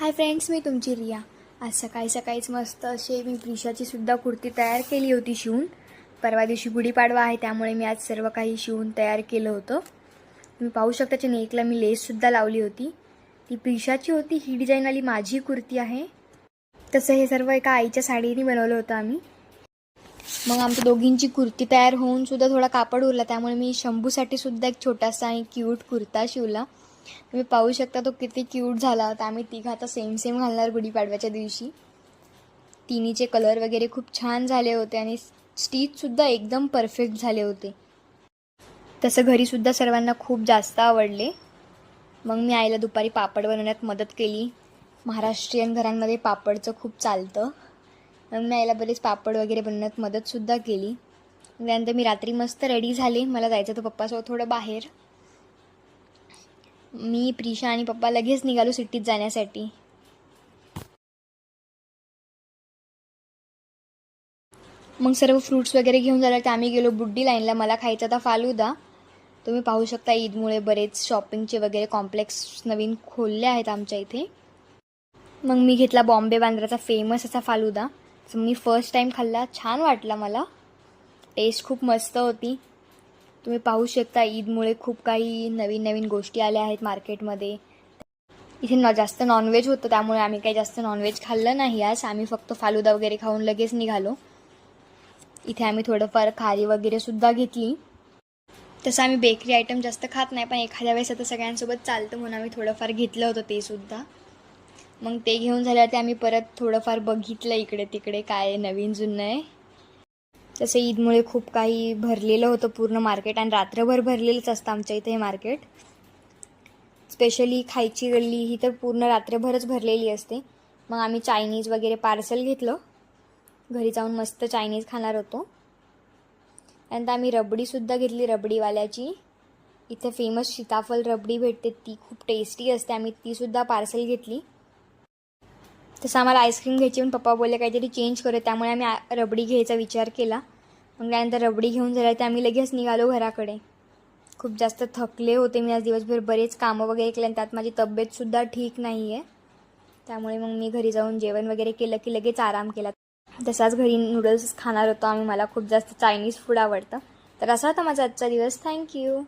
Hi friends, मी तुमची रिया. आज सकाळी सकाळीच मस्त असे मी प्रिशाची सुद्धा कुर्ती तयार केली होती शिवून. परवा दिवशी गुढीपाडवा आहे त्यामुळे मी आज सर्व काही शिवून तयार केलं होतं. तुम्ही पाहू शकता त्याच्या नेकला मी लेससुद्धा लावली होती. ती प्रिशाची होती, ही डिझाईनवाली माझी कुर्ती आहे. तसं हे सर्व एका आईच्या साडीने बनवलं होतं आम्ही. मग आमच्या दोघींची कुर्ती तयार होऊन सुद्धा थोडा कापड उरला त्यामुळे मी शंभूसाठी सुद्धा एक छोटासा आणि क्यूट कुर्ता शिवला. तुम्ही पाहू शकता तो किती क्यूट झाला होता. आम्ही तिघं आता सेम घालणार गुढीपाडव्याच्या दिवशी. तिन्हीचे कलर वगैरे खूप छान झाले होते आणि स्टिचसुद्धा एकदम परफेक्ट झाले होते. तसं घरीसुद्धा सर्वांना खूप जास्त आवडले. मग मी आईला दुपारी पापड बनवण्यात मदत केली. महाराष्ट्रीयन घरांमध्ये पापडचं खूप चालतं. मग मी आईला बरेच पापड वगैरे बनवण्यात मदतसुद्धा केली. त्यानंतर मी रात्री मस्त रेडी झाले. मला जायचं होतं पप्पासोबत थोडं बाहेर. मी, प्रिशा आणि पप्पा लगेच निघालो सिटीत जाण्यासाठी. मग सर्व फ्रूट्स वगैरे घेऊन झालं तर आम्ही गेलो बुड्डी लाईनला. मला खायचा होता फालुदा. तुम्ही पाहू शकता ईदमुळे बरेच शॉपिंगचे वगैरे कॉम्प्लेक्स नवीन खोलले आहेत आमच्या इथे. मग मी घेतला बॉम्बे बांद्राचा फेमस असा फालुदा. मी फर्स्ट टाईम खाल्ला, छान वाटला मला. टेस्ट खूप मस्त होती. तुम्ही पाहू शकता ईदमुळे खूप काही नवीन गोष्टी आल्या आहेत मार्केटमध्ये. इथे जास्त नॉनव्हेज होतं त्यामुळे आम्ही काही जास्त नॉनव्हेज खाल्लं नाही आज. आम्ही फक्त फालुदा वगैरे खाऊन लगेच निघालो. इथे आम्ही थोडंफार खारी वगैरे सुद्धा घेतली. तसं आम्ही बेकरी आयटम जास्त खात नाही, पण एखाद्या वेळेस आता सगळ्यांसोबत चालतं म्हणून आम्ही थोडंफार घेतलं होतं ते सुद्धा. मग ते घेऊन झाल्यावर आम्ही परत थोडंफार बघितलं इकडे तिकडे काय नवीन जुनं आहे. तसं ईदमुळे खूप काही भरलेलं होतं पूर्ण मार्केट आणि रात्रभर भरलेलंच असतं आमच्या इथे हे मार्केट. स्पेशली खायची गल्ली ही तर पूर्ण रात्रभरच भरलेली असते. मग आम्ही चायनीज वगैरे पार्सल घेतलं. घरी जाऊन मस्त चायनीज खाणार होतो. त्यानंतर आम्ही रबडीसुद्धा घेतली रबडीवाल्याची. इथे फेमस सीताफळ रबडी भेटते, ती खूप टेस्टी असते. आम्ही तीसुद्धा पार्सल घेतली. तसं आम्हाला आईस्क्रीम घ्यायची पण पप्पा बोलले काहीतरी चेंज करू, त्यामुळे आम्ही रबडी घ्यायचा विचार केला. मग त्यानंतर रबडी घेऊन झालं तर आम्ही लगेच निघालो घराकडे. खूप जास्त थकले होते मी आज दिवसभर, बरेच कामं वगैरे केले आणि त्यात माझी तब्येतसुद्धा ठीक नाही आहे. त्यामुळे मग मी घरी जाऊन जेवण वगैरे केलं की लगेच आराम केला. तसाच घरी नूडल्स खाणार होतो आम्ही. मला खूप जास्त चायनीज फूड आवडतं. तर असा होता माझा आजचा दिवस. थँक्यू.